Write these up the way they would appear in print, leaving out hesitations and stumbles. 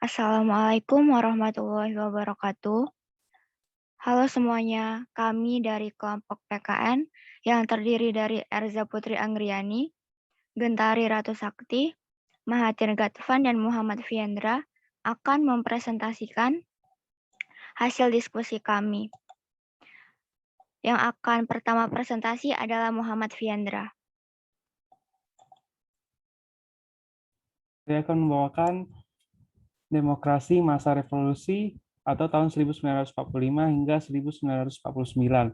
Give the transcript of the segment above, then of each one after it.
Assalamualaikum warahmatullahi wabarakatuh. Halo semuanya, kami dari kelompok PKN yang terdiri dari Erza Putri Anggriani, Gentari Ratu Sakti, Mahathir Gatvan, dan Muhammad Fiendra akan mempresentasikan hasil diskusi kami. Yang akan pertama presentasi adalah Muhammad Fiendra. Saya akan membawakan demokrasi masa revolusi atau tahun 1945 hingga 1949.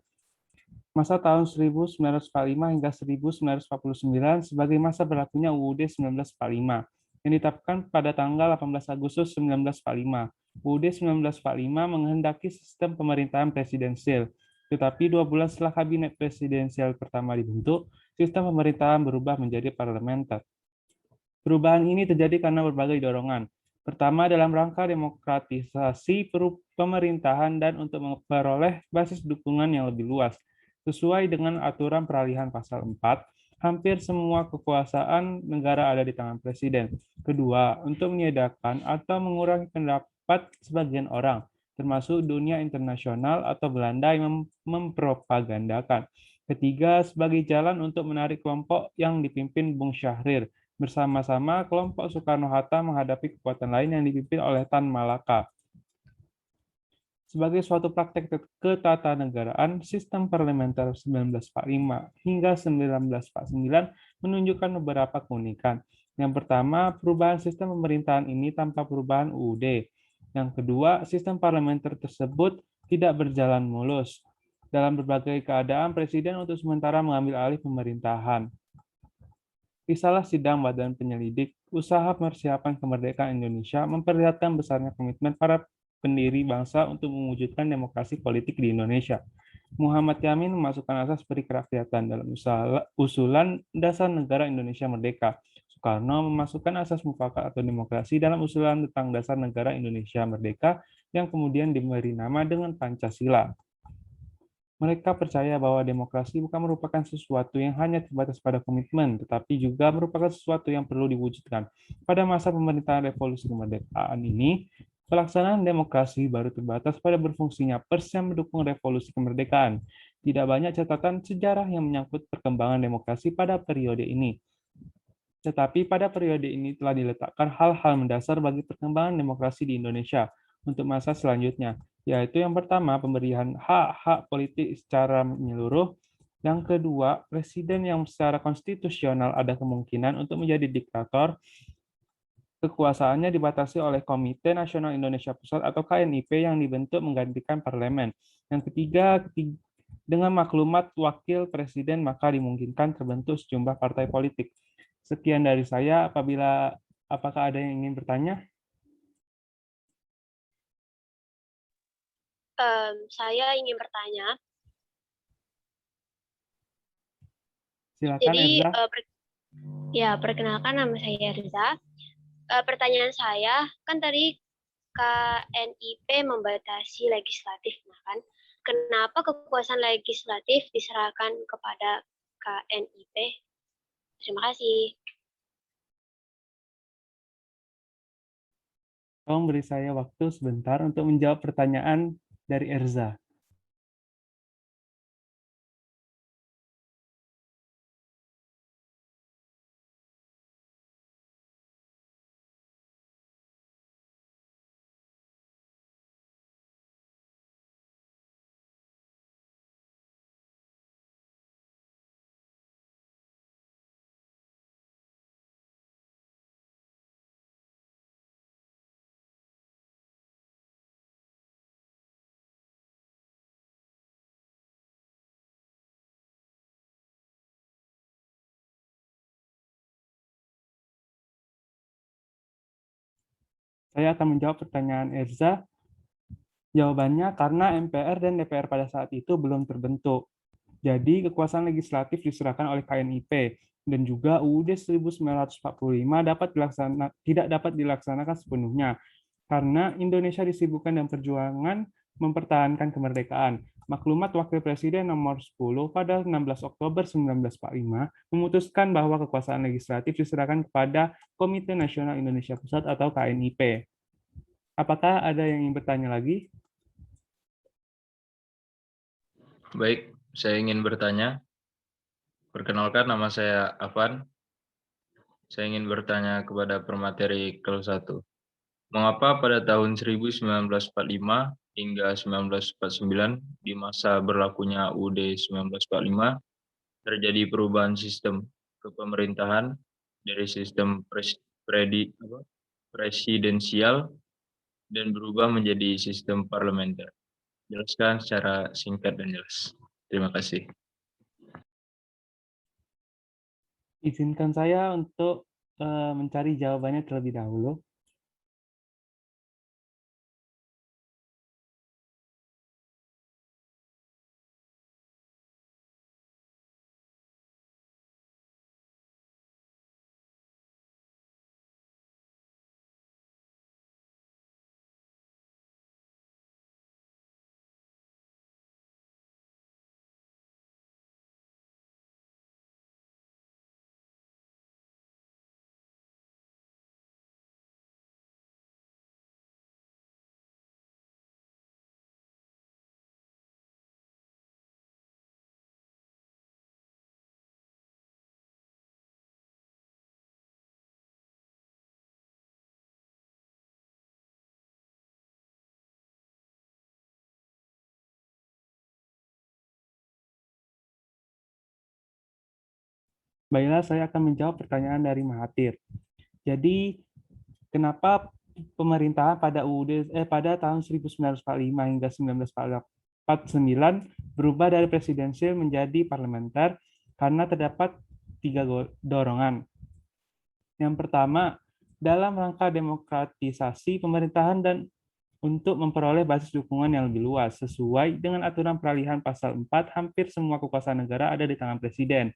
Masa tahun 1945 hingga 1949 sebagai masa berlakunya UUD 1945 yang ditetapkan pada tanggal 18 Agustus 1945. UUD 1945 menghendaki sistem pemerintahan presidensial, tetapi 2 bulan setelah kabinet presidensial pertama dibentuk, sistem pemerintahan berubah menjadi parlementer. Perubahan ini terjadi karena berbagai dorongan. Pertama, dalam rangka demokratisasi pemerintahan dan untuk memperoleh basis dukungan yang lebih luas. Sesuai dengan aturan peralihan pasal 4, hampir semua kekuasaan negara ada di tangan presiden. Kedua, untuk menyediakan atau mengurangi pendapat sebagian orang, termasuk dunia internasional atau Belanda yang mempropagandakan. Ketiga, sebagai jalan untuk menarik kelompok yang dipimpin Bung Syahrir, bersama-sama kelompok Soekarno-Hatta menghadapi kekuatan lain yang dipimpin oleh Tan Malaka. Sebagai suatu praktek ketatanegaraan, sistem parlementer 1945 hingga 1949 menunjukkan beberapa keunikan. Yang pertama, perubahan sistem pemerintahan ini tanpa perubahan UUD. Yang kedua, sistem parlementer tersebut tidak berjalan mulus. Dalam berbagai keadaan, Presiden untuk sementara mengambil alih pemerintahan. Risalah sidang Badan Penyelidik Usaha Persiapan Kemerdekaan Indonesia memperlihatkan besarnya komitmen para pendiri bangsa untuk mewujudkan demokrasi politik di Indonesia. Muhammad Yamin memasukkan asas perikerakyatan dalam usulan Dasar Negara Indonesia Merdeka. Soekarno memasukkan asas mufakat atau demokrasi dalam usulan tentang Dasar Negara Indonesia Merdeka yang kemudian diberi nama dengan Pancasila. Mereka percaya bahwa demokrasi bukan merupakan sesuatu yang hanya terbatas pada komitmen, tetapi juga merupakan sesuatu yang perlu diwujudkan. Pada masa pemerintahan revolusi kemerdekaan ini, pelaksanaan demokrasi baru terbatas pada berfungsinya pers yang mendukung revolusi kemerdekaan. Tidak banyak catatan sejarah yang menyangkut perkembangan demokrasi pada periode ini. Tetapi pada periode ini telah diletakkan hal-hal mendasar bagi perkembangan demokrasi di Indonesia untuk masa selanjutnya, yaitu yang pertama, pemberian hak-hak politik secara menyeluruh. Yang kedua, presiden yang secara konstitusional ada kemungkinan untuk menjadi diktator, kekuasaannya dibatasi oleh Komite Nasional Indonesia Pusat atau KNIP yang dibentuk menggantikan parlemen. Yang ketiga, dengan maklumat wakil presiden maka dimungkinkan terbentuk sejumlah partai politik. Sekian dari saya. Apakah ada yang ingin bertanya? Saya ingin bertanya. Silakan, Jadi, Erza. perkenalkan nama saya Riza. Pertanyaan saya, kan tadi KNIP membatasi legislatif, kan? Kenapa kekuasaan legislatif diserahkan kepada KNIP? Terima kasih. Tolong beri saya waktu sebentar untuk menjawab pertanyaan dari Erza. Saya akan menjawab pertanyaan Erza. Jawabannya karena MPR dan DPR pada saat itu belum terbentuk. Jadi kekuasaan legislatif diserahkan oleh KNIP dan juga UUD 1945 tidak dapat dilaksanakan sepenuhnya karena Indonesia disibukkan dengan perjuangan mempertahankan kemerdekaan. Maklumat Wakil Presiden nomor 10 pada 16 Oktober 1945 memutuskan bahwa kekuasaan legislatif diserahkan kepada Komite Nasional Indonesia Pusat atau KNIP. Apakah ada yang ingin bertanya lagi? Baik, saya ingin bertanya. Perkenalkan, nama saya Afan. Saya ingin bertanya kepada pemateri kelas 1. Mengapa pada tahun 1945 hingga 1949 di masa berlakunya UUD 1945 terjadi perubahan sistem kepemerintahan dari sistem presidensial dan berubah menjadi sistem parlementer? Jelaskan secara singkat dan jelas. Terima kasih. Izinkan saya untuk mencari jawabannya terlebih dahulu. Baiklah, saya akan menjawab pertanyaan dari Mahathir. Jadi, kenapa pemerintahan pada tahun 1945 hingga 1949 berubah dari presidensial menjadi parlementer karena terdapat 3 dorongan. Yang pertama, dalam rangka demokratisasi pemerintahan dan untuk memperoleh basis dukungan yang lebih luas. Sesuai dengan aturan peralihan pasal 4, hampir semua kekuasaan negara ada di tangan presiden.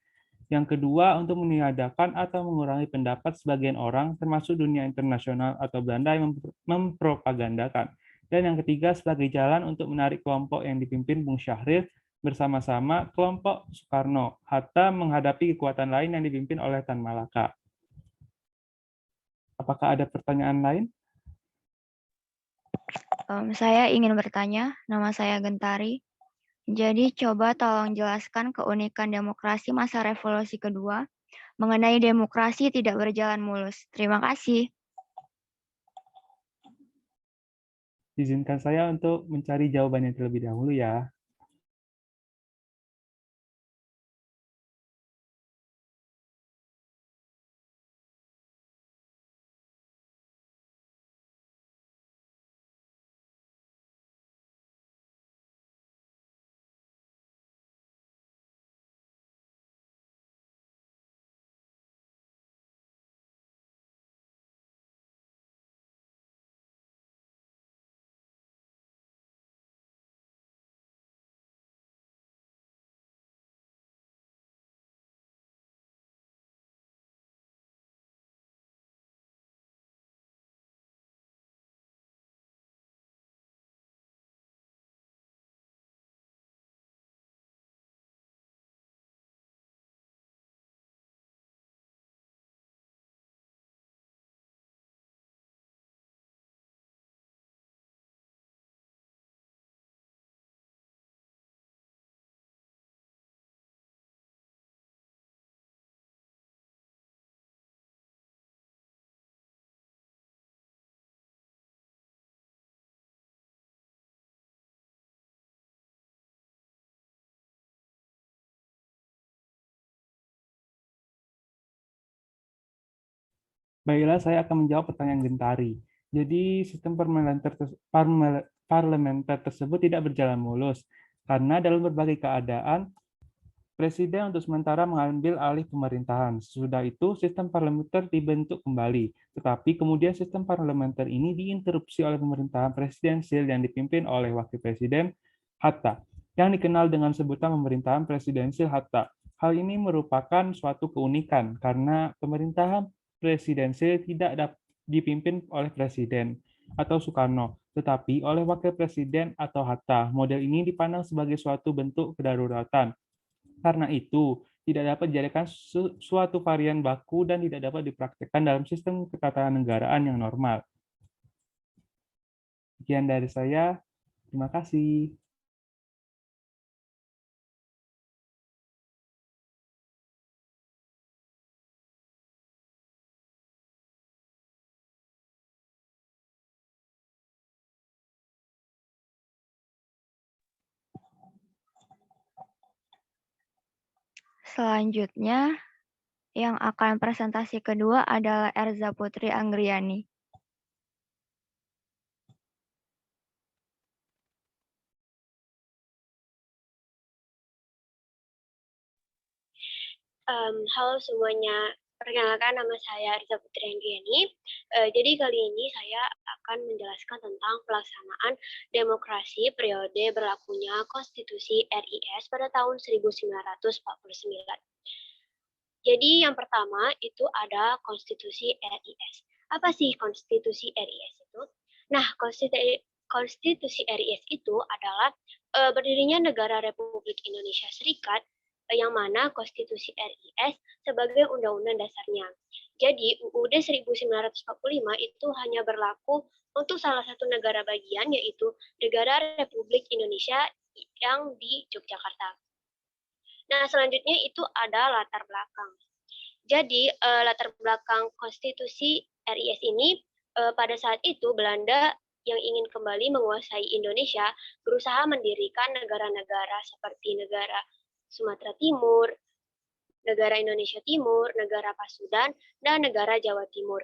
Yang kedua, untuk meniadakan atau mengurangi pendapat sebagian orang, termasuk dunia internasional atau Belanda yang mempropagandakan. Dan yang ketiga, sebagai jalan untuk menarik kelompok yang dipimpin Bung Syahrir bersama-sama kelompok Soekarno, Hatta menghadapi kekuatan lain yang dipimpin oleh Tan Malaka. Apakah ada pertanyaan lain? Saya ingin bertanya, nama saya Gentari. Jadi coba tolong jelaskan keunikan demokrasi masa revolusi kedua mengenai demokrasi tidak berjalan mulus. Terima kasih. Izinkan saya untuk mencari jawabannya terlebih dahulu ya. Baiklah, saya akan menjawab pertanyaan Gentari. Jadi, sistem parlementer tersebut tidak berjalan mulus, karena dalam berbagai keadaan, Presiden untuk sementara mengambil alih pemerintahan. Sesudah itu, sistem parlementer dibentuk kembali. Tetapi kemudian sistem parlementer ini diinterupsi oleh pemerintahan presidensial yang dipimpin oleh Wakil Presiden Hatta, yang dikenal dengan sebutan pemerintahan presidensial Hatta. Hal ini merupakan suatu keunikan, karena pemerintahan presidensial tidak dipimpin oleh presiden atau Soekarno, tetapi oleh wakil presiden atau Hatta. Model ini dipandang sebagai suatu bentuk kedaruratan. Karena itu, tidak dapat dijadikan suatu varian baku dan tidak dapat dipraktikkan dalam sistem ketatanegaraan yang normal. Sekian dari saya. Terima kasih. Selanjutnya, yang akan presentasi kedua adalah Erza Putri Anggriani. Halo semuanya, perkenalkan nama saya Erza Putri Anggiani. Jadi kali ini saya akan menjelaskan tentang pelaksanaan demokrasi periode berlakunya Konstitusi RIS pada tahun 1949. Jadi yang pertama itu ada Konstitusi RIS. Apa sih Konstitusi RIS itu? Nah, Konstitusi RIS itu adalah berdirinya negara Republik Indonesia Serikat yang mana Konstitusi RIS sebagai undang-undang dasarnya. Jadi UUD 1945 itu hanya berlaku untuk salah satu negara bagian yaitu negara Republik Indonesia yang di Yogyakarta. Nah, selanjutnya itu ada latar belakang. Jadi, latar belakang Konstitusi RIS ini, pada saat itu Belanda yang ingin kembali menguasai Indonesia berusaha mendirikan negara-negara seperti negara Sumatera Timur, negara Indonesia Timur, negara Pasundan, dan negara Jawa Timur.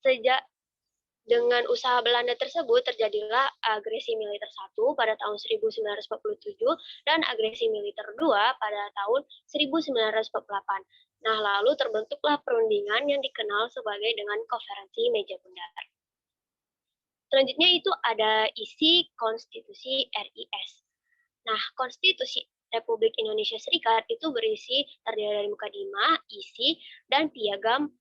Sejak dengan usaha Belanda tersebut terjadilah agresi militer 1 pada tahun 1947 dan agresi militer 2 pada tahun 1948. Nah, lalu terbentuklah perundingan yang dikenal sebagai dengan Konferensi Meja Bundar. Selanjutnya itu ada isi Konstitusi RIS. Nah, Konstitusi Republik Indonesia Serikat itu berisi terdiri dari mukadimah, isi, dan piagam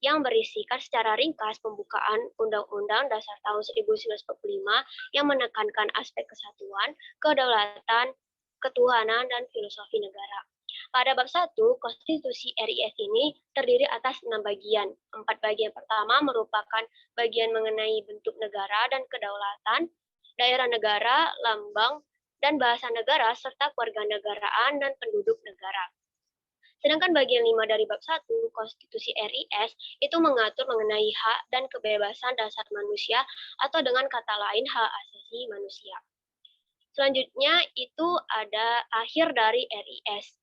yang berisikan secara ringkas pembukaan Undang-Undang Dasar tahun 1945 yang menekankan aspek kesatuan, kedaulatan, ketuhanan, dan filosofi negara. Pada bab 1, Konstitusi RIS ini terdiri atas 6 bagian. 4 bagian pertama merupakan bagian mengenai bentuk negara dan kedaulatan, daerah negara, lambang, dan bahasa negara, serta kewarganegaraan dan penduduk negara. Sedangkan bagian 5 dari bab 1, Konstitusi RIS, itu mengatur mengenai hak dan kebebasan dasar manusia atau dengan kata lain hak asasi manusia. Selanjutnya itu ada akhir dari RIS.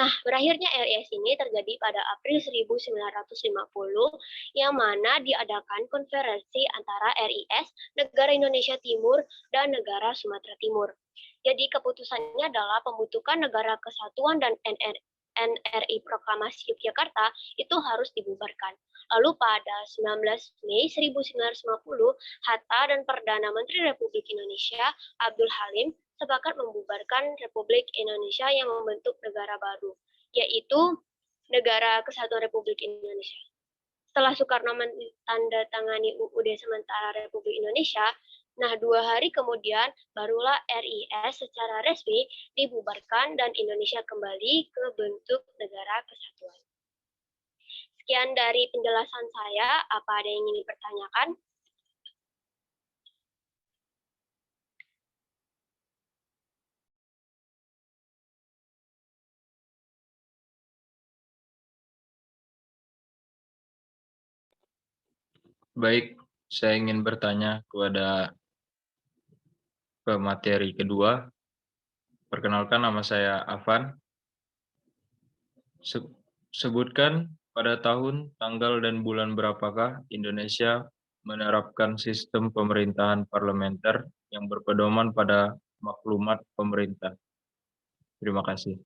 Nah, berakhirnya RIS ini terjadi pada April 1950, yang mana diadakan konferensi antara RIS, negara Indonesia Timur, dan negara Sumatera Timur. Jadi keputusannya adalah pembentukan Negara Kesatuan dan NRI Proklamasi Yogyakarta itu harus dibubarkan. Lalu pada 19 Mei 1950, Hatta dan Perdana Menteri Republik Indonesia Abdul Halim sepakat membubarkan Republik Indonesia yang membentuk negara baru, yaitu Negara Kesatuan Republik Indonesia. Setelah Soekarno menandatangani UUD sementara Republik Indonesia, nah 2 hari kemudian barulah RIS secara resmi dibubarkan dan Indonesia kembali ke bentuk negara kesatuan. Sekian dari penjelasan saya, apa ada yang ingin dipertanyakan? Baik, saya ingin bertanya kepada pemateri kedua. Perkenalkan, nama saya Afan. Sebutkan pada tahun, tanggal, dan bulan berapakah Indonesia menerapkan sistem pemerintahan parlementer yang berpedoman pada maklumat pemerintah. Terima kasih.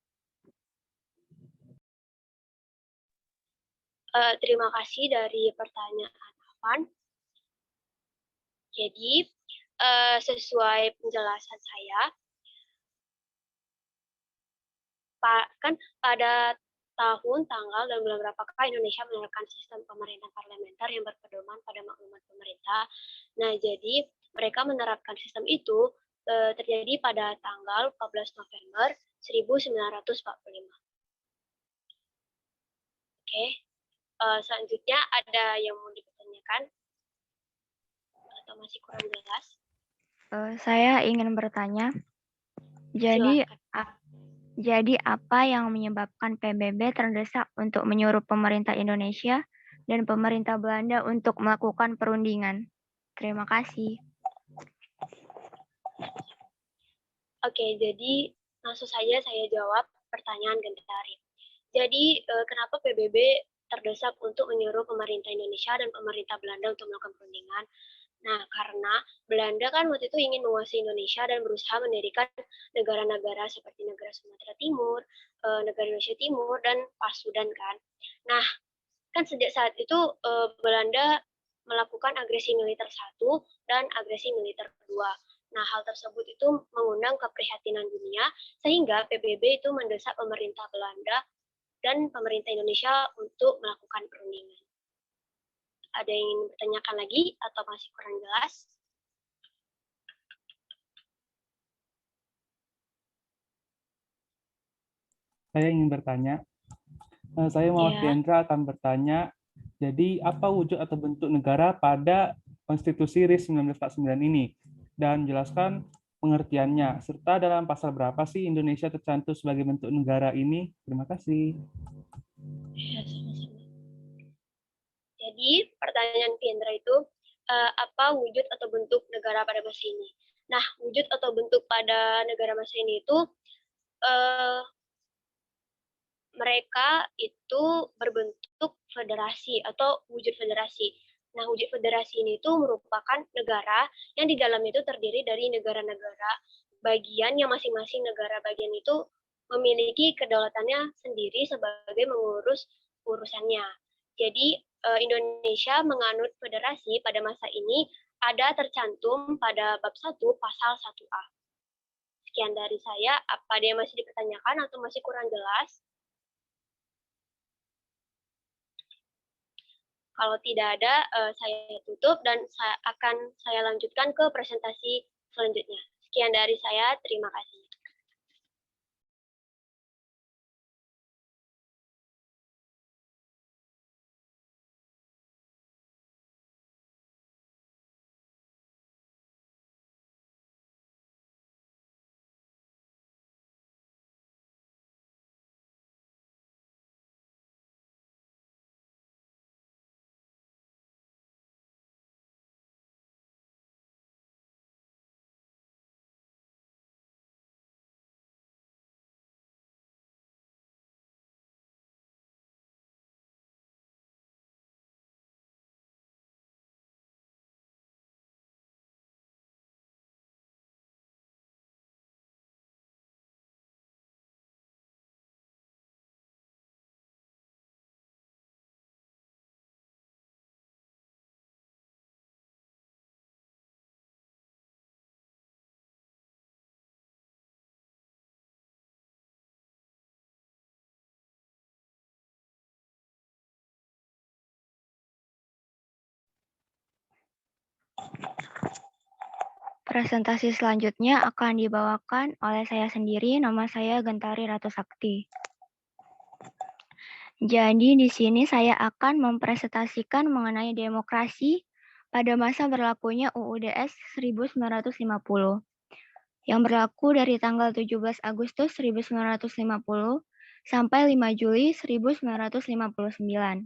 Terima kasih dari pertanyaan Afan. Jadi, sesuai penjelasan saya, kan pada tahun, tanggal, dan bulan berapakah Indonesia menerapkan sistem pemerintahan parlementer yang berpedoman pada maklumat pemerintah. Nah, jadi mereka menerapkan sistem itu terjadi pada tanggal 14 November 1945. Oke, selanjutnya ada yang mau dipertanyakan? atau masih kurang jelas? Saya ingin bertanya, jadi Silakan. jadi apa yang menyebabkan PBB terdesak untuk menyuruh pemerintah Indonesia dan pemerintah Belanda untuk melakukan perundingan? Terima kasih. Oke, jadi langsung saja saya jawab pertanyaan Gentari. Jadi, kenapa PBB terdesak untuk menyuruh pemerintah Indonesia dan pemerintah Belanda untuk melakukan perundingan? Nah, karena Belanda kan waktu itu ingin menguasai Indonesia dan berusaha mendirikan negara-negara seperti negara Sumatera Timur, negara Indonesia Timur, dan Pasundan kan. Nah, kan sejak saat itu Belanda melakukan agresi militer 1 dan agresi militer 2. Nah, hal tersebut itu mengundang keprihatinan dunia sehingga PBB itu mendesak pemerintah Belanda dan pemerintah Indonesia untuk melakukan perundingan. Ada yang ingin bertanyakan lagi atau masih kurang jelas? Saya ingin bertanya. Saya Muhammad Ya. Hendra akan bertanya, jadi apa wujud atau bentuk negara pada Konstitusi RI 1949 ini? Dan jelaskan pengertiannya, serta dalam pasal berapa sih Indonesia tercantum sebagai bentuk negara ini? Terima kasih. Ya, sama-sama. Jadi, pertanyaan Kendra itu, apa wujud atau bentuk negara pada masa ini? Nah, wujud atau bentuk pada negara masa ini itu, mereka itu berbentuk federasi atau wujud federasi. Nah, wujud federasi ini itu merupakan negara yang di dalam itu terdiri dari negara-negara bagian yang masing-masing negara bagian itu memiliki kedaulatannya sendiri sebagai mengurus urusannya. Jadi, Indonesia menganut federasi pada masa ini ada tercantum pada bab 1 pasal 1A. Sekian dari saya, apa ada yang masih dipertanyakan atau masih kurang jelas? Kalau tidak ada, saya tutup dan saya lanjutkan ke presentasi selanjutnya. Sekian dari saya, terima kasih. Presentasi selanjutnya akan dibawakan oleh saya sendiri, nama saya Gentari Ratu Sakti. Jadi di sini saya akan mempresentasikan mengenai demokrasi pada masa berlakunya UUDS 1950 yang berlaku dari tanggal 17 Agustus 1950 sampai 5 Juli 1959.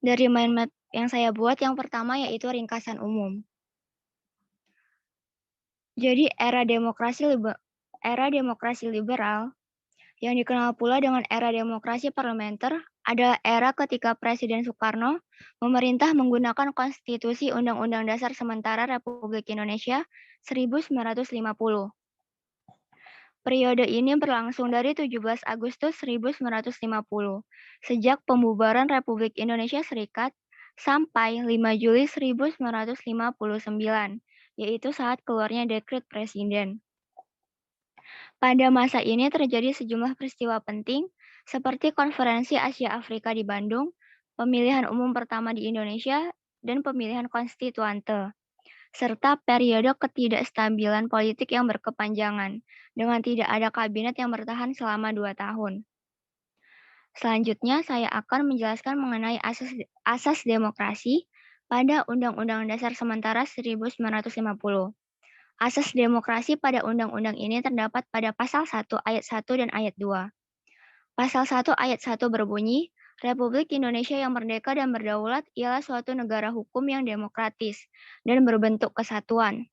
Dari mind map yang saya buat, yang pertama yaitu ringkasan umum. Jadi era demokrasi liberal yang dikenal pula dengan era demokrasi parlementer adalah era ketika Presiden Soekarno memerintah menggunakan Konstitusi Undang-Undang Dasar Sementara Republik Indonesia 1950. Periode ini berlangsung dari 17 Agustus 1950, sejak pembubaran Republik Indonesia Serikat sampai 5 Juli 1959, yaitu saat keluarnya dekret Presiden. Pada masa ini terjadi sejumlah peristiwa penting, seperti Konferensi Asia Afrika di Bandung, pemilihan umum pertama di Indonesia, dan pemilihan konstituante, serta periode ketidakstabilan politik yang berkepanjangan, dengan tidak ada kabinet yang bertahan selama 2 tahun. Selanjutnya, saya akan menjelaskan mengenai asas demokrasi pada Undang-Undang Dasar Sementara 1950. Asas demokrasi pada undang-undang ini terdapat pada pasal 1 ayat 1 dan ayat 2. Pasal 1 ayat 1 berbunyi, Republik Indonesia yang merdeka dan berdaulat ialah suatu negara hukum yang demokratis dan berbentuk kesatuan.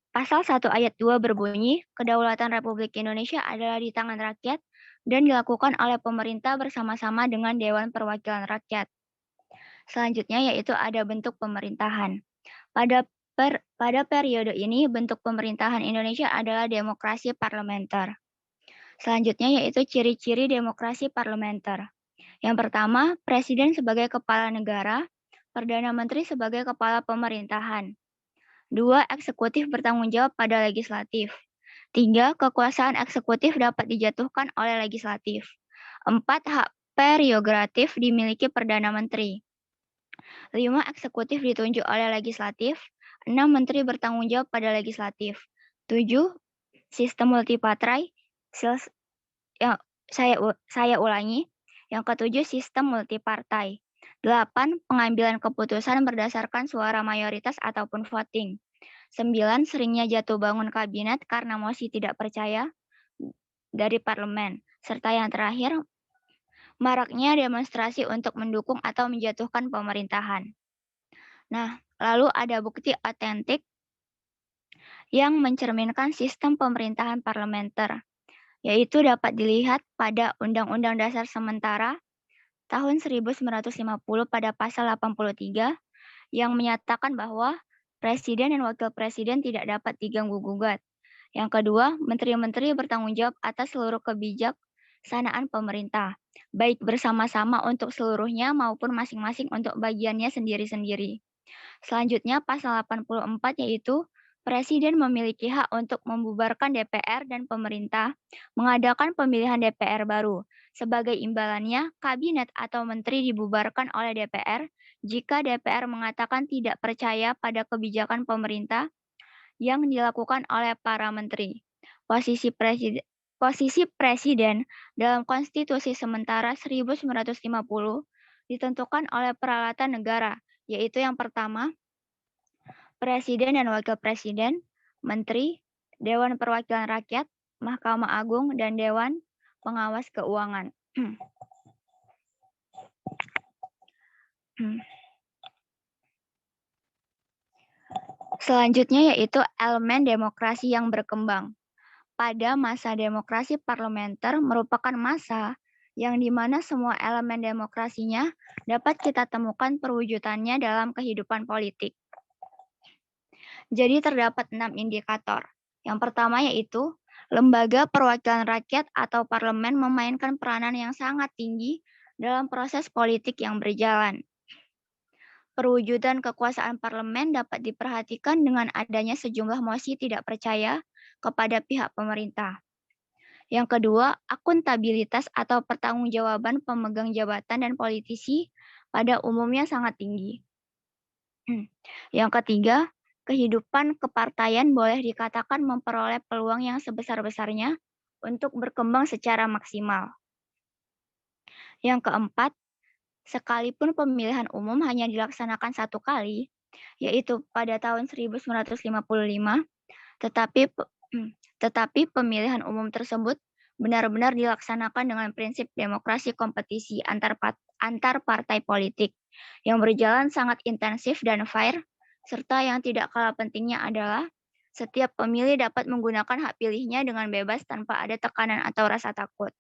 Pasal 1 ayat 2 berbunyi, kedaulatan Republik Indonesia adalah di tangan rakyat dan dilakukan oleh pemerintah bersama-sama dengan Dewan Perwakilan Rakyat. Selanjutnya yaitu ada bentuk pemerintahan. Pada periode ini, bentuk pemerintahan Indonesia adalah demokrasi parlementer. Selanjutnya yaitu ciri-ciri demokrasi parlementer. Yang pertama, Presiden sebagai kepala negara, Perdana Menteri sebagai kepala pemerintahan. 2. Eksekutif bertanggung jawab pada legislatif. 3. Kekuasaan eksekutif dapat dijatuhkan oleh legislatif. 4. Hak prerogatif dimiliki Perdana Menteri. 5. Eksekutif ditunjuk oleh legislatif. 6. Menteri bertanggung jawab pada legislatif. 7. Sistem multipartai. Saya ulangi. Yang ketujuh, sistem multipartai. 8. Pengambilan keputusan berdasarkan suara mayoritas ataupun voting. 9. Seringnya jatuh bangun kabinet karena mosi tidak percaya dari parlemen. Serta yang terakhir, maraknya demonstrasi untuk mendukung atau menjatuhkan pemerintahan. Nah, lalu ada bukti otentik yang mencerminkan sistem pemerintahan parlementer, yaitu dapat dilihat pada Undang-Undang Dasar Sementara tahun 1950 pada pasal 83 yang menyatakan bahwa Presiden dan Wakil Presiden tidak dapat diganggu-gugat. Yang kedua, menteri-menteri bertanggung jawab atas seluruh kebijaksanaan pemerintah, baik bersama-sama untuk seluruhnya maupun masing-masing untuk bagiannya sendiri-sendiri. Selanjutnya, pasal 84 yaitu Presiden memiliki hak untuk membubarkan DPR dan pemerintah mengadakan pemilihan DPR baru. Sebagai imbalannya, kabinet atau menteri dibubarkan oleh DPR jika DPR mengatakan tidak percaya pada kebijakan pemerintah yang dilakukan oleh para menteri. Posisi presiden dalam Konstitusi Sementara 1950 ditentukan oleh peralatan negara, yaitu yang pertama, Presiden dan Wakil Presiden, Menteri, Dewan Perwakilan Rakyat, Mahkamah Agung, dan Dewan Pengawas Keuangan. Selanjutnya yaitu elemen demokrasi yang berkembang. Pada masa demokrasi parlementer merupakan masa yang dimana semua elemen demokrasinya dapat kita temukan perwujudannya dalam kehidupan politik. Jadi terdapat 6 indikator. Yang pertama yaitu lembaga perwakilan rakyat atau parlemen memainkan peranan yang sangat tinggi dalam proses politik yang berjalan. Perwujudan kekuasaan parlemen dapat diperhatikan dengan adanya sejumlah mosi tidak percaya kepada pihak pemerintah. Yang kedua, akuntabilitas atau pertanggungjawaban pemegang jabatan dan politisi pada umumnya sangat tinggi. Yang ketiga, kehidupan kepartaian boleh dikatakan memperoleh peluang yang sebesar-besarnya untuk berkembang secara maksimal. Yang keempat, sekalipun pemilihan umum hanya dilaksanakan 1 kali, yaitu pada tahun 1955, tetapi pemilihan umum tersebut benar-benar dilaksanakan dengan prinsip demokrasi kompetisi antar partai politik yang berjalan sangat intensif dan fair, serta yang tidak kalah pentingnya adalah setiap pemilih dapat menggunakan hak pilihnya dengan bebas tanpa ada tekanan atau rasa takut.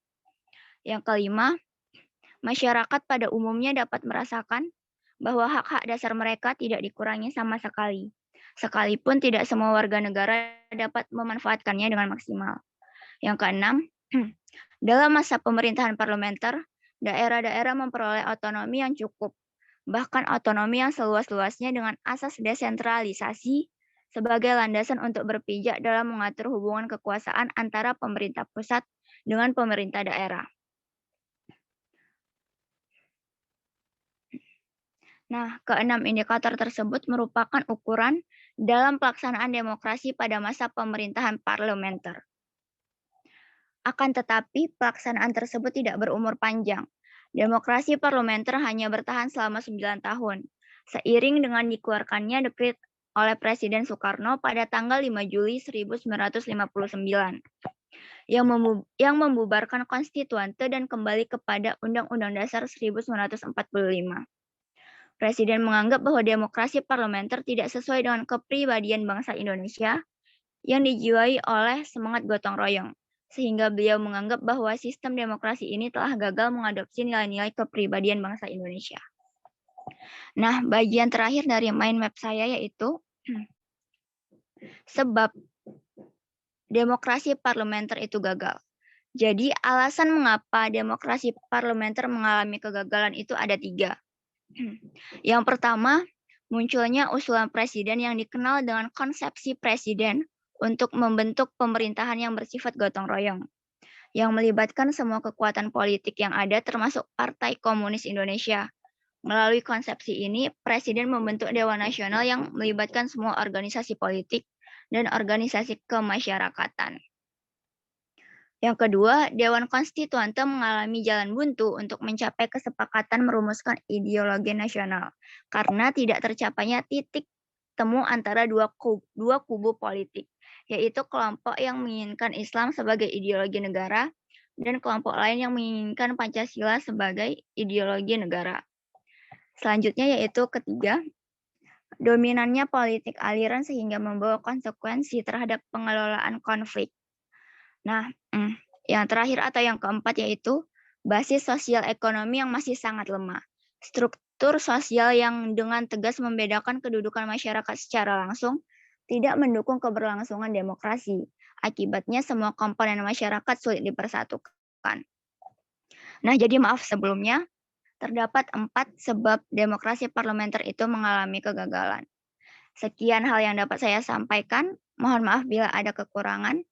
Yang kelima, masyarakat pada umumnya dapat merasakan bahwa hak-hak dasar mereka tidak dikurangi sama sekali, sekalipun tidak semua warga negara dapat memanfaatkannya dengan maksimal. Yang keenam, dalam masa pemerintahan parlementer, daerah-daerah memperoleh otonomi yang cukup, bahkan otonomi yang seluas-luasnya dengan asas desentralisasi sebagai landasan untuk berpijak dalam mengatur hubungan kekuasaan antara pemerintah pusat dengan pemerintah daerah. Nah, keenam indikator tersebut merupakan ukuran dalam pelaksanaan demokrasi pada masa pemerintahan parlementer. Akan tetapi, pelaksanaan tersebut tidak berumur panjang. Demokrasi parlementer hanya bertahan selama 9 tahun. seiring dengan dikeluarkannya dekret oleh Presiden Soekarno pada tanggal 5 Juli 1959 yang membubarkan konstituante dan kembali kepada Undang-Undang Dasar 1945. Presiden menganggap bahwa demokrasi parlementer tidak sesuai dengan kepribadian bangsa Indonesia yang dijiwai oleh semangat gotong royong, sehingga beliau menganggap bahwa sistem demokrasi ini telah gagal mengadopsi nilai-nilai kepribadian bangsa Indonesia. Nah, bagian terakhir dari mind map saya yaitu sebab demokrasi parlementer itu gagal. Jadi alasan mengapa demokrasi parlementer mengalami kegagalan itu ada 3. Yang pertama, munculnya usulan presiden yang dikenal dengan konsepsi presiden untuk membentuk pemerintahan yang bersifat gotong royong, yang melibatkan semua kekuatan politik yang ada termasuk Partai Komunis Indonesia. Melalui konsepsi ini, presiden membentuk Dewan Nasional yang melibatkan semua organisasi politik dan organisasi kemasyarakatan. Yang kedua, Dewan Konstituante mengalami jalan buntu untuk mencapai kesepakatan merumuskan ideologi nasional karena tidak tercapainya titik temu antara dua kubu politik, yaitu kelompok yang menginginkan Islam sebagai ideologi negara dan kelompok lain yang menginginkan Pancasila sebagai ideologi negara. Selanjutnya yaitu ketiga, dominannya politik aliran sehingga membawa konsekuensi terhadap pengelolaan konflik. Nah, yang terakhir atau yang keempat yaitu basis sosial ekonomi yang masih sangat lemah. Struktur sosial yang dengan tegas membedakan kedudukan masyarakat secara langsung tidak mendukung keberlangsungan demokrasi. Akibatnya semua komponen masyarakat sulit dipersatukan. Nah, jadi maaf sebelumnya, terdapat 4 sebab demokrasi parlementer itu mengalami kegagalan. Sekian hal yang dapat saya sampaikan. Mohon maaf bila ada kekurangan.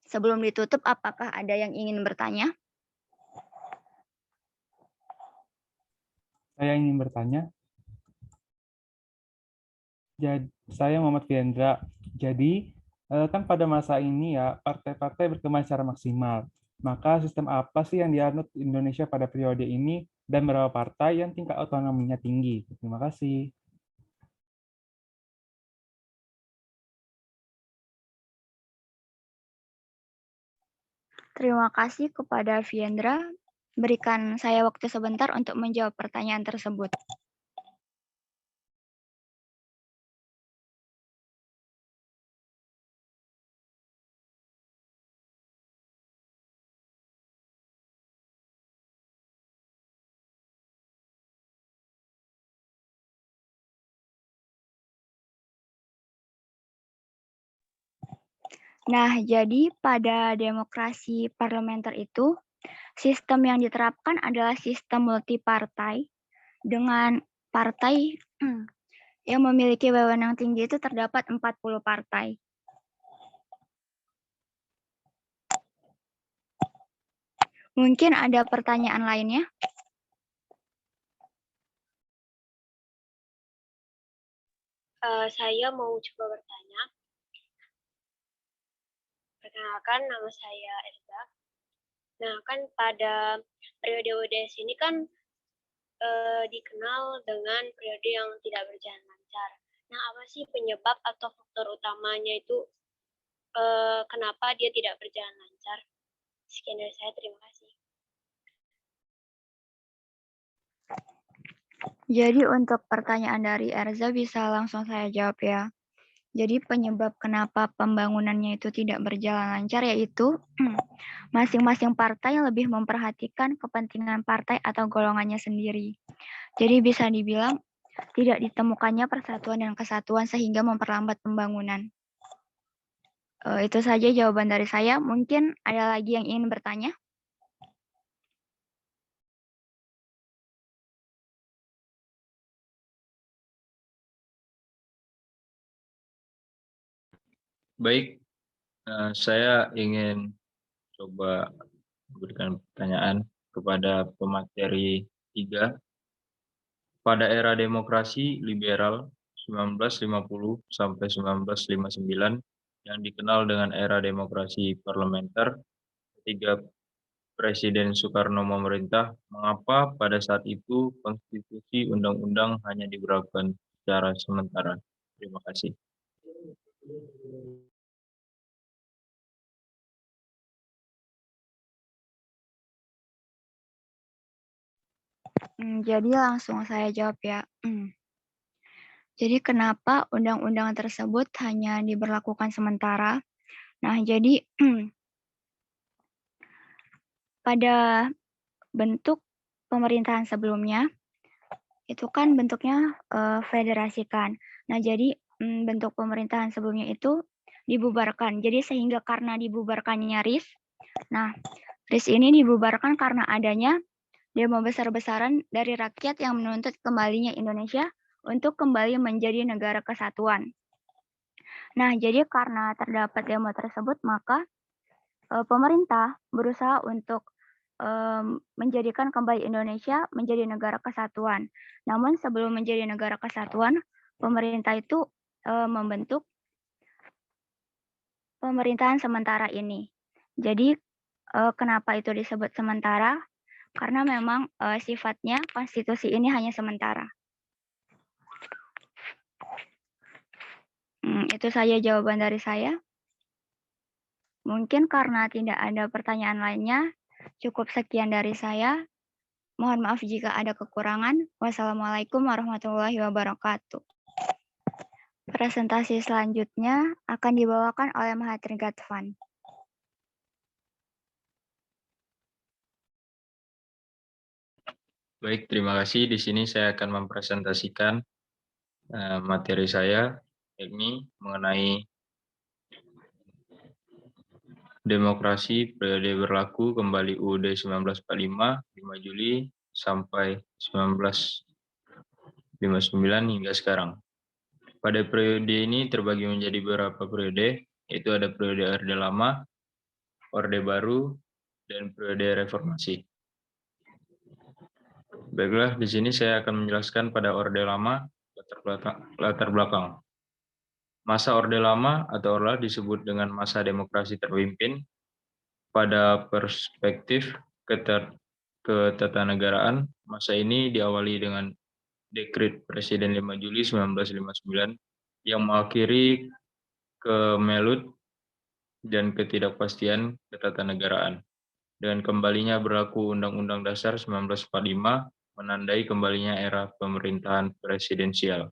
Sebelum ditutup, apakah ada yang ingin bertanya? Saya ingin bertanya. Jadi, saya Muhammad Fiendra. Jadi, kan pada masa ini ya, partai-partai berkembang secara maksimal. Maka sistem apa sih yang dianut Indonesia pada periode ini dan berapa partai yang tingkat otonominya tinggi? Terima kasih. Terima kasih kepada Fiendra. Berikan saya waktu sebentar untuk menjawab pertanyaan tersebut. Nah, jadi pada demokrasi parlementer itu, sistem yang diterapkan adalah sistem multipartai dengan partai yang memiliki wewenang tinggi itu terdapat 40 partai. Mungkin ada pertanyaan lainnya? Saya mau coba bertanya. Perkenalkan, nama saya Erza. Nah, kan pada periode ODS ini kan dikenal dengan periode yang tidak berjalan lancar. Nah, apa sih penyebab atau faktor utamanya itu kenapa dia tidak berjalan lancar? Sekian dari saya, terima kasih. Jadi untuk pertanyaan dari Erza bisa langsung saya jawab ya. Jadi penyebab kenapa pembangunannya itu tidak berjalan lancar yaitu masing-masing partai lebih memperhatikan kepentingan partai atau golongannya sendiri. Jadi bisa dibilang tidak ditemukannya persatuan dan kesatuan sehingga memperlambat pembangunan. Itu saja jawaban dari saya. Mungkin ada lagi yang ingin bertanya? Baik, saya ingin coba memberikan pertanyaan kepada pemateri 3. Pada era demokrasi liberal 1950 sampai 1959 yang dikenal dengan era demokrasi parlementer, ketiga Presiden Soekarno memerintah, mengapa pada saat itu konstitusi undang-undang hanya diberlakukan secara sementara? Terima kasih. Jadi langsung saya jawab ya. Jadi kenapa undang-undang tersebut hanya diberlakukan sementara? Nah, jadi pada bentuk pemerintahan sebelumnya itu kan bentuknya federasikan. Nah, jadi bentuk pemerintahan sebelumnya itu dibubarkan. Jadi sehingga karena dibubarkannya RIS, nah RIS ini dibubarkan karena adanya demo besar-besaran dari rakyat yang menuntut kembalinya Indonesia untuk kembali menjadi negara kesatuan. Nah, jadi karena terdapat demo tersebut, maka pemerintah berusaha untuk menjadikan kembali Indonesia menjadi negara kesatuan. Namun sebelum menjadi negara kesatuan, pemerintah itu membentuk pemerintahan sementara ini. Jadi kenapa itu disebut sementara? Karena memang sifatnya konstitusi ini hanya sementara. Itu saja jawaban dari saya. Mungkin karena tidak ada pertanyaan lainnya, cukup sekian dari saya. Mohon maaf jika ada kekurangan. Wassalamualaikum warahmatullahi wabarakatuh. Presentasi selanjutnya akan dibawakan oleh Mahathir Gatvan. Baik, terima kasih. Di sini saya akan mempresentasikan materi saya, yakni mengenai demokrasi periode berlaku kembali UUD 1945, 5 Juli sampai 1959 hingga sekarang. Pada periode ini terbagi menjadi beberapa periode, yaitu ada periode Orde Lama, Orde Baru, dan periode Reformasi. Baiklah, di sini saya akan menjelaskan pada Orde Lama latar belakang. Masa Orde Lama atau Orla disebut dengan masa demokrasi terpimpin. Pada perspektif ketatanegaraan, masa ini diawali dengan Dekret Presiden 5 Juli 1959 yang mengakhiri kemelut dan ketidakpastian ketatanegaraan. Dengan kembalinya berlaku Undang-Undang Dasar 1945 menandai kembalinya era pemerintahan presidensial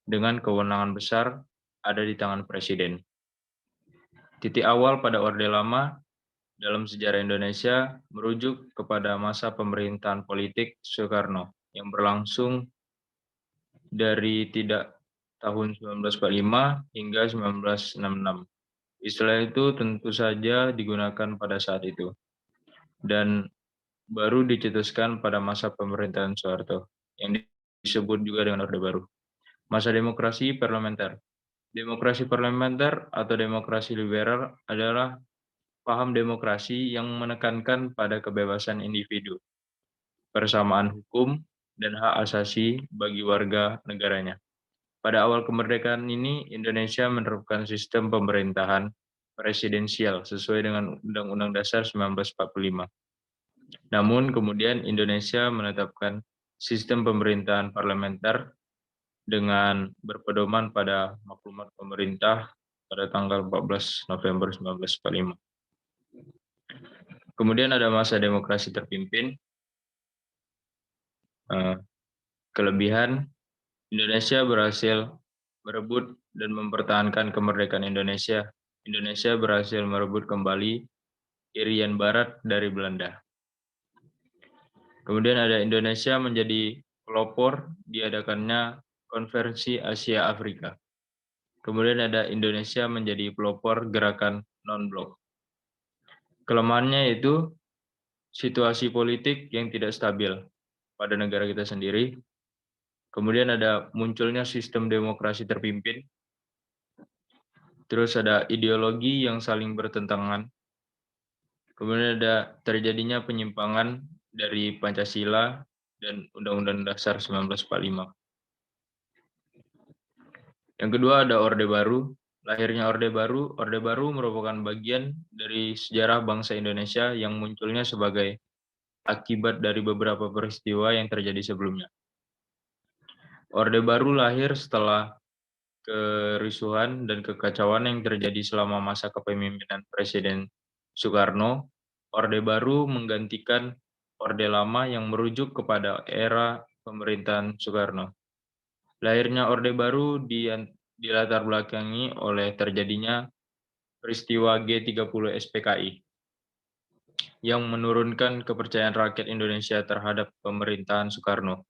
dengan kewenangan besar ada di tangan presiden. Titik awal pada Orde Lama dalam sejarah Indonesia merujuk kepada masa pemerintahan politik Soekarno yang berlangsung dari tahun 1945 hingga 1966. Istilah itu tentu saja digunakan pada saat itu dan baru dicetuskan pada masa pemerintahan Soeharto yang disebut juga dengan Orde Baru. Masa demokrasi parlementer. Demokrasi parlementer atau demokrasi liberal adalah paham demokrasi yang menekankan pada kebebasan individu, persamaan hukum, dan hak asasi bagi warga negaranya. Pada awal kemerdekaan ini, Indonesia menerapkan sistem pemerintahan presidensial sesuai dengan Undang-Undang Dasar 1945. Namun kemudian Indonesia menetapkan sistem pemerintahan parlementer dengan berpedoman pada maklumat pemerintah pada tanggal 14 November 1945. Kemudian ada masa demokrasi terpimpin. Kelebihan, Indonesia berhasil merebut dan mempertahankan kemerdekaan Indonesia. Indonesia berhasil merebut kembali Irian Barat dari Belanda. Kemudian ada Indonesia menjadi pelopor diadakannya Konferensi Asia Afrika. Kemudian ada Indonesia menjadi pelopor gerakan non-blok. Kelemahannya itu situasi politik yang tidak stabil pada negara kita sendiri. Kemudian ada munculnya sistem demokrasi terpimpin. Terus ada ideologi yang saling bertentangan. Kemudian ada terjadinya penyimpangan dari Pancasila dan Undang-Undang Dasar 1945. Yang kedua ada Orde Baru. Lahirnya Orde Baru merupakan bagian dari sejarah bangsa Indonesia yang munculnya sebagai akibat dari beberapa peristiwa yang terjadi sebelumnya. Orde Baru lahir setelah kerusuhan dan kekacauan yang terjadi selama masa kepemimpinan Presiden Soekarno. Orde Baru menggantikan Orde Lama yang merujuk kepada era pemerintahan Soekarno. Lahirnya Orde Baru dilatar belakangi oleh terjadinya peristiwa G30 SPKI yang menurunkan kepercayaan rakyat Indonesia terhadap pemerintahan Soekarno.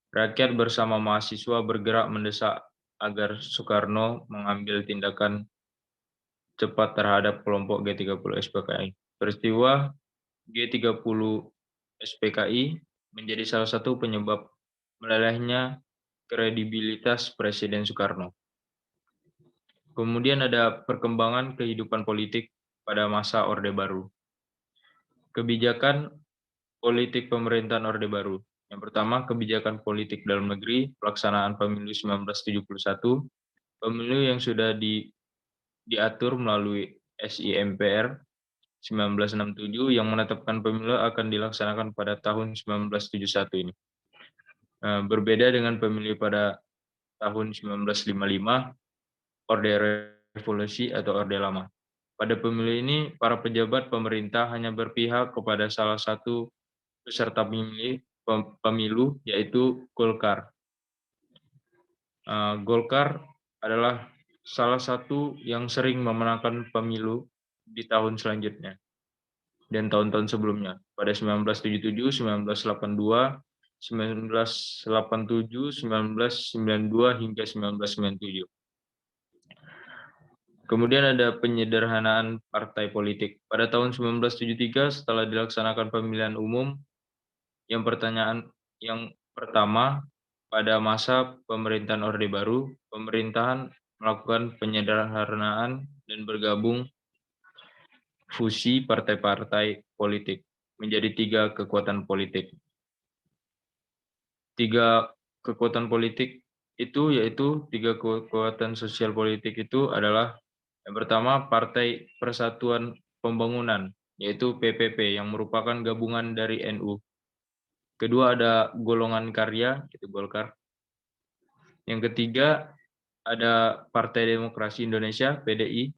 Rakyat bersama mahasiswa bergerak mendesak agar Soekarno mengambil tindakan cepat terhadap kelompok G30 SPKI. Peristiwa G30 SPKI menjadi salah satu penyebab melelehnya kredibilitas Presiden Soekarno. Kemudian ada perkembangan kehidupan politik pada masa Orde Baru. Kebijakan politik pemerintahan Orde Baru. Yang pertama, kebijakan politik dalam negeri, pelaksanaan pemilu 1971, pemilu yang sudah diatur melalui SIMPR 1967 yang menetapkan pemilu akan dilaksanakan pada tahun 1971 ini. Berbeda dengan pemilu pada tahun 1955, Orde Revolusi atau Orde Lama. Pada pemilu ini, para pejabat pemerintah hanya berpihak kepada salah satu peserta pemilu, yaitu Golkar. Golkar adalah salah satu yang sering memenangkan pemilu di tahun selanjutnya dan tahun-tahun sebelumnya. Pada 1977, 1982, 1987, 1992, hingga 1997. Kemudian ada penyederhanaan partai politik. Pada tahun 1973, setelah dilaksanakan pemilihan umum, yang pertama, pada masa pemerintahan Orde Baru, pemerintahan melakukan penyederhanaan dan bergabung fusi partai-partai politik menjadi 3 kekuatan politik. 3 kekuatan politik itu yaitu 3 kekuatan sosial politik itu adalah yang pertama Partai Persatuan Pembangunan, yaitu PPP yang merupakan gabungan dari NU. Kedua ada Golongan Karya, itu Golkar. Yang ketiga ada Partai Demokrasi Indonesia, PDI.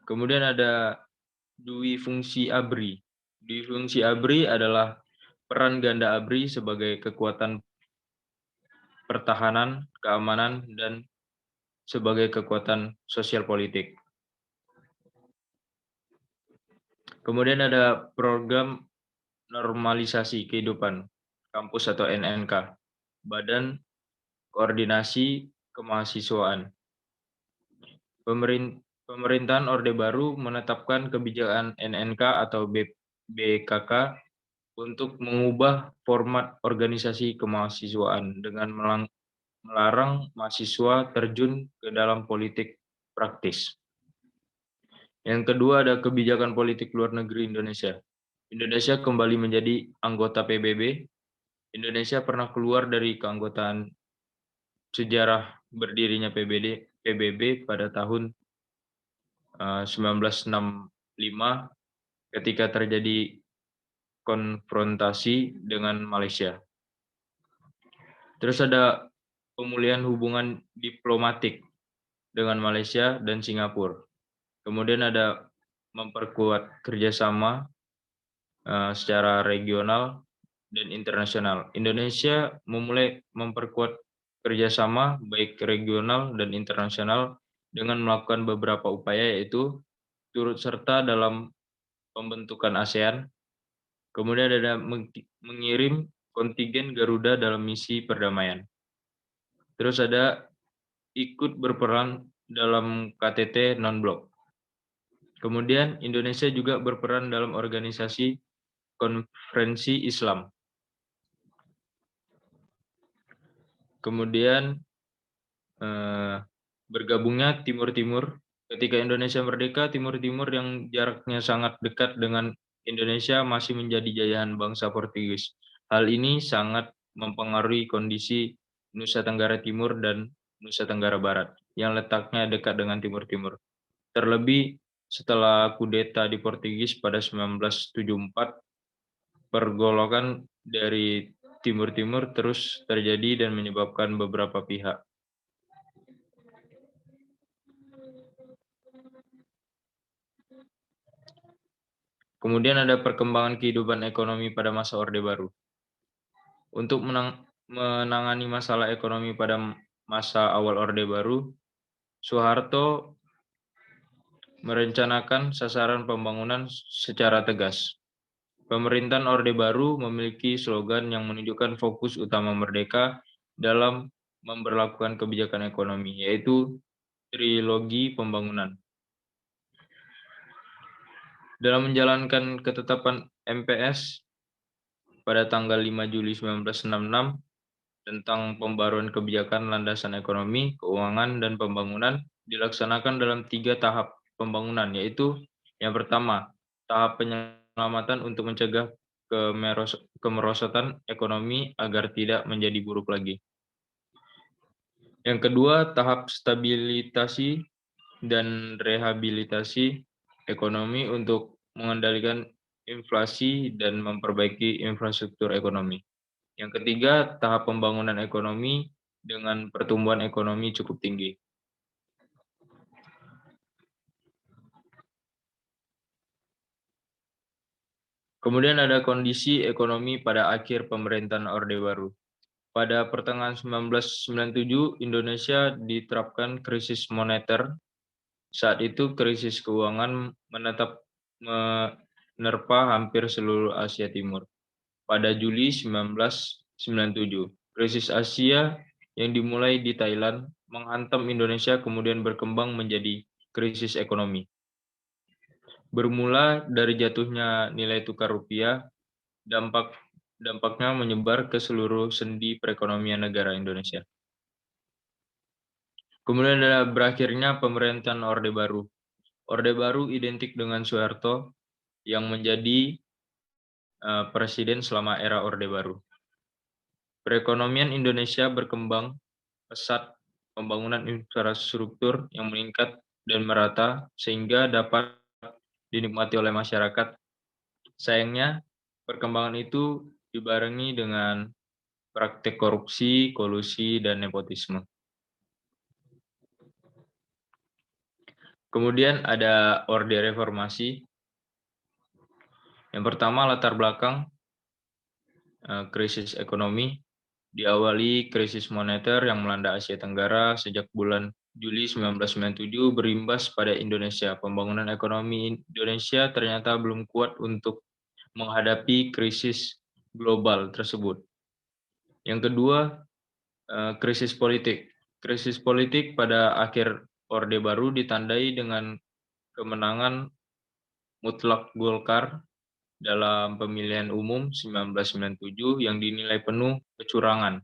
Kemudian ada Dwi Fungsi ABRI. Dwi Fungsi ABRI adalah peran ganda ABRI sebagai kekuatan pertahanan, keamanan, dan sebagai kekuatan sosial politik. Kemudian ada program normalisasi kehidupan kampus atau NNK, Badan Koordinasi Kemahasiswaan. Pemerintahan Orde Baru menetapkan kebijakan NNK atau BKK untuk mengubah format organisasi kemahasiswaan dengan melarang mahasiswa terjun ke dalam politik praktis. Yang kedua ada kebijakan politik luar negeri Indonesia. Indonesia kembali menjadi anggota PBB. Indonesia pernah keluar dari keanggotaan sejarah berdirinya PBB pada tahun 1965 ketika terjadi konfrontasi dengan Malaysia. Terus ada pemulihan hubungan diplomatik dengan Malaysia dan Singapura. Kemudian ada memperkuat kerjasama secara regional dan internasional. Indonesia memulai memperkuat kerjasama baik regional dan internasional dengan melakukan beberapa upaya, yaitu turut serta dalam pembentukan ASEAN. Kemudian ada mengirim kontingen Garuda dalam misi perdamaian. Terus ada ikut berperan dalam KTT non-blok. Kemudian Indonesia juga berperan dalam organisasi Konferensi Islam. Kemudian bergabungnya Timur-Timur. Ketika Indonesia merdeka, Timur-Timur yang jaraknya sangat dekat dengan Indonesia masih menjadi jajahan bangsa Portugis. Hal ini sangat mempengaruhi kondisi Nusa Tenggara Timur dan Nusa Tenggara Barat, yang letaknya dekat dengan Timur-Timur. Terlebih setelah kudeta di Portugis pada 1974, pergolakan dari Timur-Timur terus terjadi dan menyebabkan beberapa pihak. Kemudian ada perkembangan kehidupan ekonomi pada masa Orde Baru. Untuk menangani masalah ekonomi pada masa awal Orde Baru, Soeharto merencanakan sasaran pembangunan secara tegas. Pemerintahan Orde Baru memiliki slogan yang menunjukkan fokus utama Merdeka dalam memberlakukan kebijakan ekonomi, yaitu trilogi pembangunan. Dalam menjalankan ketetapan MPS pada tanggal 5 Juli 1966 tentang pembaruan kebijakan landasan ekonomi, keuangan, dan pembangunan dilaksanakan dalam 3 tahap pembangunan, yaitu yang pertama, tahap penyelamatan untuk mencegah kemerosotan ekonomi agar tidak menjadi buruk lagi. Yang kedua, tahap stabilisasi dan rehabilitasi ekonomi untuk mengendalikan inflasi dan memperbaiki infrastruktur ekonomi. Yang ketiga, tahap pembangunan ekonomi dengan pertumbuhan ekonomi cukup tinggi. Kemudian ada kondisi ekonomi pada akhir pemerintahan Orde Baru. Pada pertengahan 1997, Indonesia diterapkan krisis moneter. Saat itu krisis keuangan menerpa hampir seluruh Asia Timur. Pada Juli 1997, krisis Asia yang dimulai di Thailand menghantam Indonesia kemudian berkembang menjadi krisis ekonomi. Bermula dari jatuhnya nilai tukar rupiah, dampaknya menyebar ke seluruh sendi perekonomian negara Indonesia. Kemudian ada berakhirnya pemerintahan Orde Baru. Orde Baru identik dengan Soeharto yang menjadi presiden selama era Orde Baru. Perekonomian Indonesia berkembang pesat, pembangunan infrastruktur yang meningkat dan merata sehingga dapat dinikmati oleh masyarakat. Sayangnya, perkembangan itu dibarengi dengan praktik korupsi, kolusi, dan nepotisme. Kemudian ada Orde Reformasi. Yang pertama, latar belakang krisis ekonomi. Diawali krisis moneter yang melanda Asia Tenggara sejak bulan Juli 1997 berimbas pada Indonesia. Pembangunan ekonomi Indonesia ternyata belum kuat untuk menghadapi krisis global tersebut. Yang kedua, krisis politik. Krisis politik pada akhir Orde Baru ditandai dengan kemenangan mutlak Golkar dalam pemilihan umum 1997 yang dinilai penuh kecurangan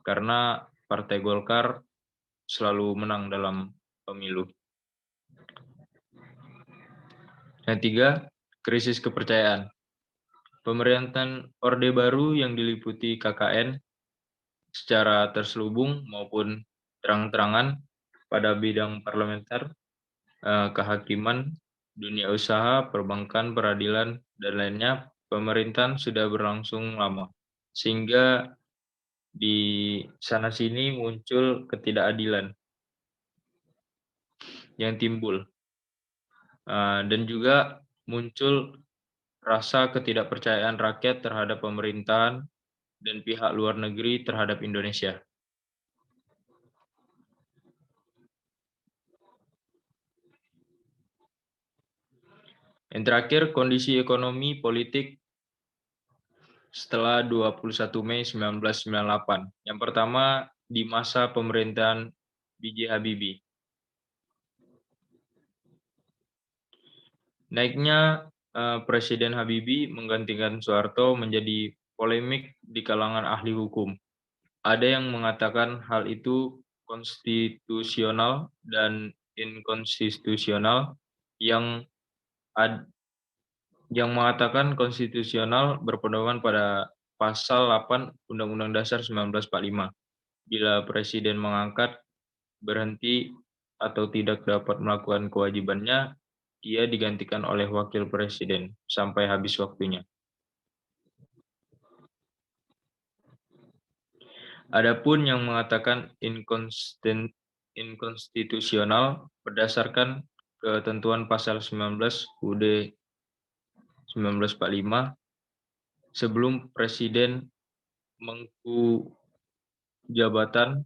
karena Partai Golkar selalu menang dalam pemilu. Yang tiga, krisis kepercayaan. Pemerintahan Orde Baru yang diliputi KKN secara terselubung maupun terang-terangan pada bidang parlementer, kehakiman, dunia usaha, perbankan, peradilan, dan lainnya, pemerintahan sudah berlangsung lama. Sehingga di sana-sini muncul ketidakadilan yang timbul. Dan juga muncul rasa ketidakpercayaan rakyat terhadap pemerintahan dan pihak luar negeri terhadap Indonesia. Yang terakhir, kondisi ekonomi politik setelah 21 Mei 1998. Yang pertama, di masa pemerintahan B.J. Habibie. Naiknya Presiden Habibie menggantikan Soeharto menjadi polemik di kalangan ahli hukum. Ada yang mengatakan hal itu konstitusional dan inkonstitusional, yang mengatakan konstitusional berpedoman pada pasal 8 Undang-Undang Dasar 1945 Bila presiden mengangkat, berhenti, atau tidak dapat melakukan kewajibannya, ia digantikan oleh wakil presiden sampai habis waktunya. Adapun yang mengatakan inkonstitusional berdasarkan ketentuan pasal 19 UUD 1945, sebelum presiden mengku jabatan,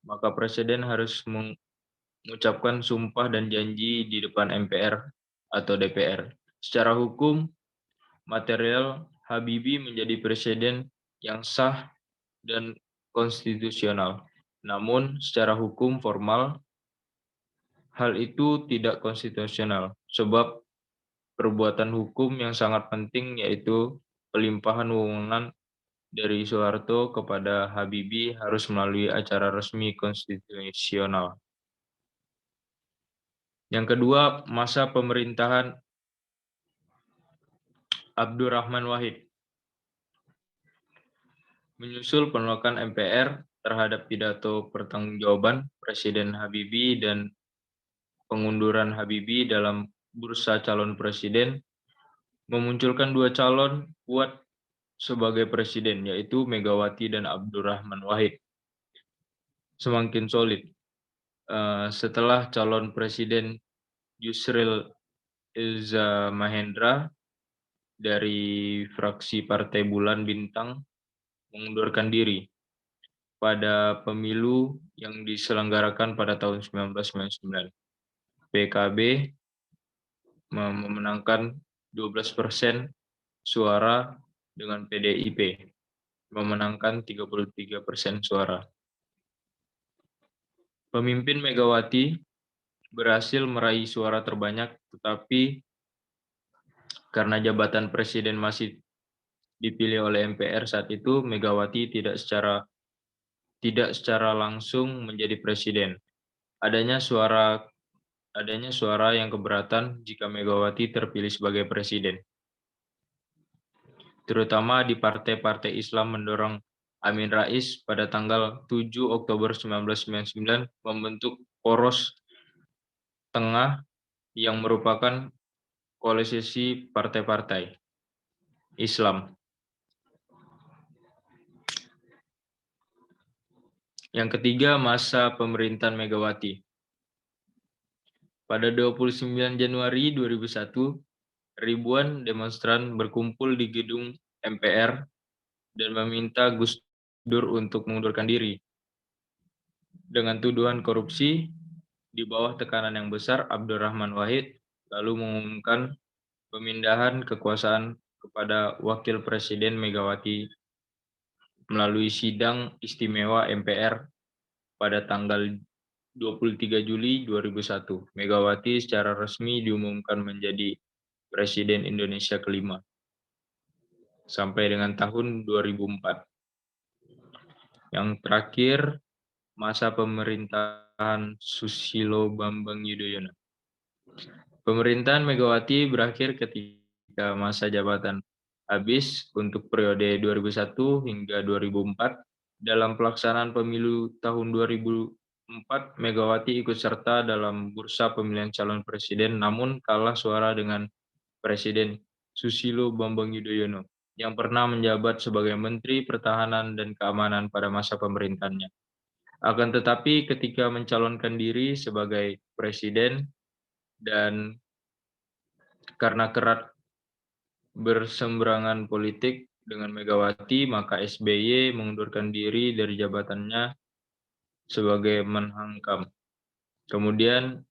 maka presiden harus mengucapkan sumpah dan janji di depan MPR atau DPR. Secara hukum material, Habibie menjadi presiden yang sah dan konstitusional. Namun secara hukum formal, hal itu tidak konstitusional, sebab perbuatan hukum yang sangat penting yaitu pelimpahan wewenang dari Soeharto kepada Habibie harus melalui acara resmi konstitusional. Yang kedua, masa pemerintahan Abdurrahman Wahid. Menyusul penolakan MPR terhadap pidato pertanggungjawaban Presiden Habibie dan pengunduran Habibie dalam bursa calon presiden, memunculkan dua calon kuat sebagai presiden, yaitu Megawati dan Abdurrahman Wahid. Semakin solid. Setelah calon presiden Yusril Iza Mahendra dari fraksi Partai Bulan Bintang mengundurkan diri pada pemilu yang diselenggarakan pada tahun 1999. PKB memenangkan 12% suara dengan PDIP memenangkan 33% suara. Pemimpin Megawati berhasil meraih suara terbanyak, tetapi karena jabatan presiden masih dipilih oleh MPR saat itu, Megawati tidak secara langsung menjadi presiden. Adanya suara yang keberatan jika Megawati terpilih sebagai presiden. Terutama di partai-partai Islam mendorong Amin Rais pada tanggal 7 Oktober 1999 membentuk Poros Tengah yang merupakan koalisi partai-partai Islam. Yang ketiga, masa pemerintahan Megawati. Pada 29 Januari 2001, ribuan demonstran berkumpul di gedung MPR dan meminta Gus Dur untuk mengundurkan diri. Dengan tuduhan korupsi, di bawah tekanan yang besar, Abdurrahman Wahid lalu mengumumkan pemindahan kekuasaan kepada Wakil Presiden Megawati melalui sidang istimewa MPR pada tanggal 23 Juli 2001. Megawati secara resmi diumumkan menjadi Presiden Indonesia kelima sampai dengan tahun 2004. Yang terakhir, masa pemerintahan Susilo Bambang Yudhoyono. Pemerintahan Megawati berakhir ketika masa jabatan habis untuk periode 2001 hingga 2004. Dalam pelaksanaan pemilu tahun 2004, Megawati ikut serta dalam bursa pemilihan calon presiden, namun kalah suara dengan Presiden Susilo Bambang Yudhoyono yang pernah menjabat sebagai Menteri Pertahanan dan Keamanan pada masa pemerintahannya. Akan tetapi ketika mencalonkan diri sebagai presiden dan karena kerap berseberangan politik dengan Megawati, maka SBY mengundurkan diri dari jabatannya sebagai Menhankam. Kemudian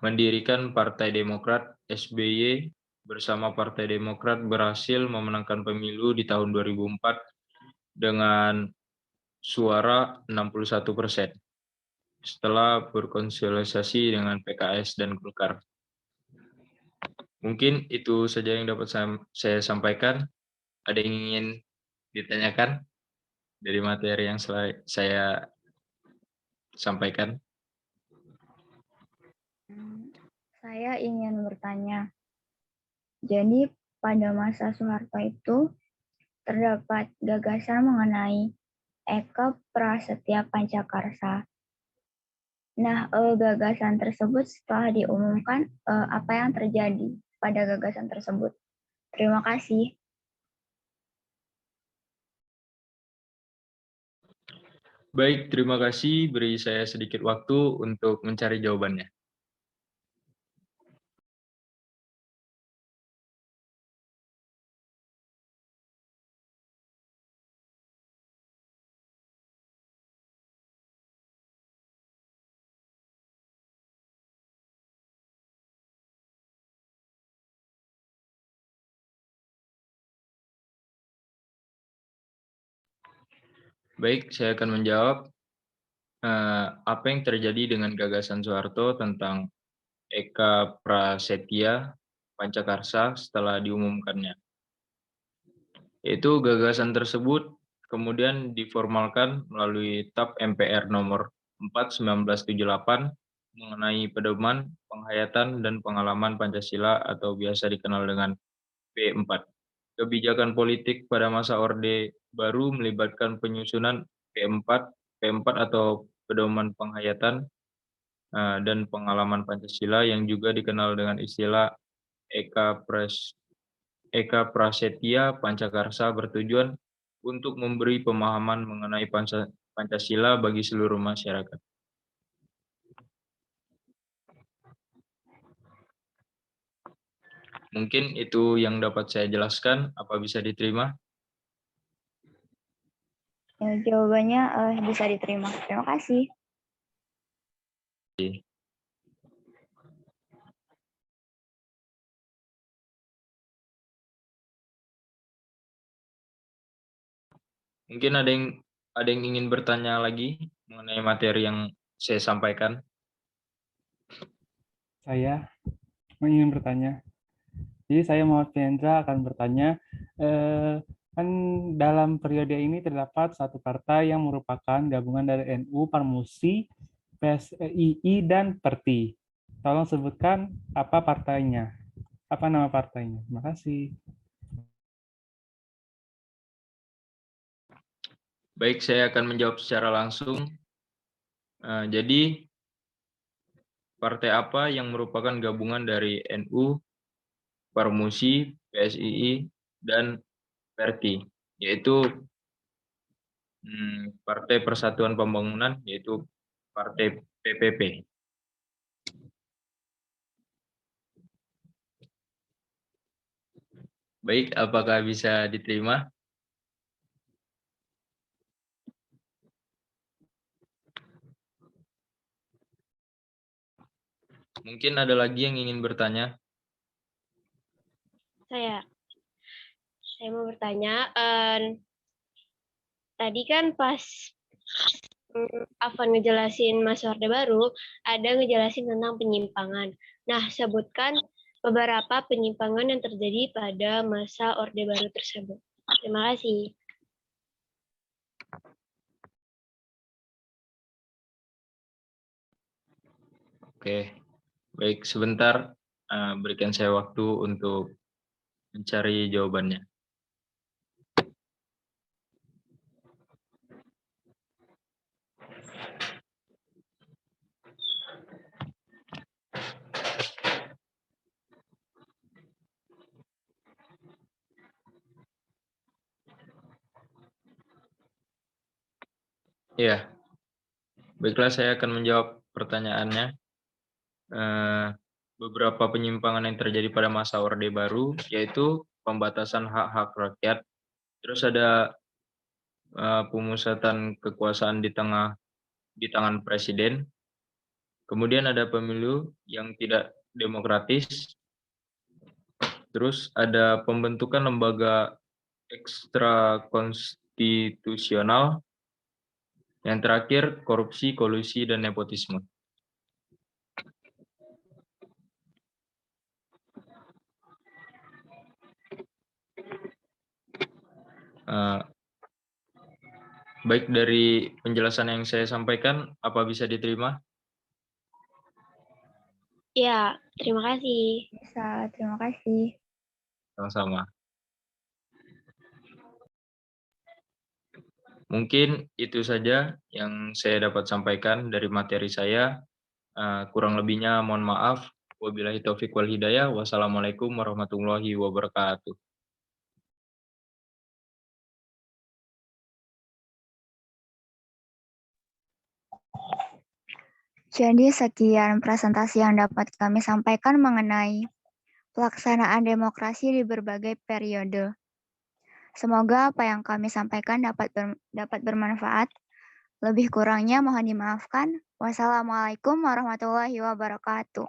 mendirikan Partai Demokrat. SBY bersama Partai Demokrat berhasil memenangkan pemilu di tahun 2004 dengan suara 61% setelah berkonsolidasi dengan PKS dan Golkar. Mungkin itu saja yang dapat saya sampaikan. Ada yang ingin ditanyakan dari materi yang saya sampaikan? Saya ingin bertanya, jadi pada masa Soeharto itu terdapat gagasan mengenai Eka Prasetya Pancakarsa. Nah, gagasan tersebut setelah diumumkan, apa yang terjadi pada gagasan tersebut? Terima kasih. Baik, terima kasih. Beri saya sedikit waktu untuk mencari jawabannya. Baik, saya akan menjawab apa yang terjadi dengan gagasan Soeharto tentang Eka Prasetya Pancakarsa setelah diumumkannya. Yaitu gagasan tersebut kemudian diformalkan melalui TAP MPR nomor 4 1978 mengenai pedoman, penghayatan, dan pengalaman Pancasila atau biasa dikenal dengan P4. Kebijakan politik pada masa Orde Baru melibatkan penyusunan P4 atau pedoman penghayatan dan pengalaman Pancasila yang juga dikenal dengan istilah Eka Prasetya Pancakarsa bertujuan untuk memberi pemahaman mengenai Pancasila bagi seluruh masyarakat. Mungkin itu yang dapat saya jelaskan. Apa bisa diterima? Jawabannya bisa diterima. Terima kasih. Mungkin ada yang ingin bertanya lagi mengenai materi yang saya sampaikan. Saya ingin bertanya. Jadi saya Muhammad Fiendra akan bertanya, kan dalam periode ini terdapat satu partai yang merupakan gabungan dari NU, Parmusi, PSII, dan PERTI. Tolong sebutkan apa partainya, apa nama partainya. Terima kasih. Baik, saya akan menjawab secara langsung. Jadi, partai apa yang merupakan gabungan dari NU, Parmusi, PSII, dan PERTI, yaitu Partai Persatuan Pembangunan, yaitu Partai PPP. Baik, apakah bisa diterima? Mungkin ada lagi yang ingin bertanya. Saya mau bertanya, tadi kan pas Afan ngejelasin masa Orde Baru, ada ngejelasin tentang penyimpangan. Nah, sebutkan beberapa penyimpangan yang terjadi pada masa Orde Baru tersebut. Terima kasih. Oke, baik, sebentar. Berikan saya waktu untuk mencari jawabannya. Ya, baiklah, saya akan menjawab pertanyaannya. Beberapa penyimpangan yang terjadi pada masa Orde Baru, yaitu pembatasan hak-hak rakyat, terus ada pemusatan kekuasaan di tangan presiden, kemudian ada pemilu yang tidak demokratis, terus ada pembentukan lembaga ekstra konstitusional, yang terakhir korupsi, kolusi, dan nepotisme. Baik, dari penjelasan yang saya sampaikan, apa bisa diterima? Ya, terima kasih. Bisa, terima kasih. Sama-sama. Mungkin itu saja yang saya dapat sampaikan dari materi saya. Kurang lebihnya mohon maaf. Wabillahi taufiq wal hidayah. Wassalamualaikum warahmatullahi wabarakatuh. Jadi sekian presentasi yang dapat kami sampaikan mengenai pelaksanaan demokrasi di berbagai periode. Semoga apa yang kami sampaikan dapat bermanfaat. Lebih kurangnya mohon dimaafkan. Wassalamualaikum warahmatullahi wabarakatuh.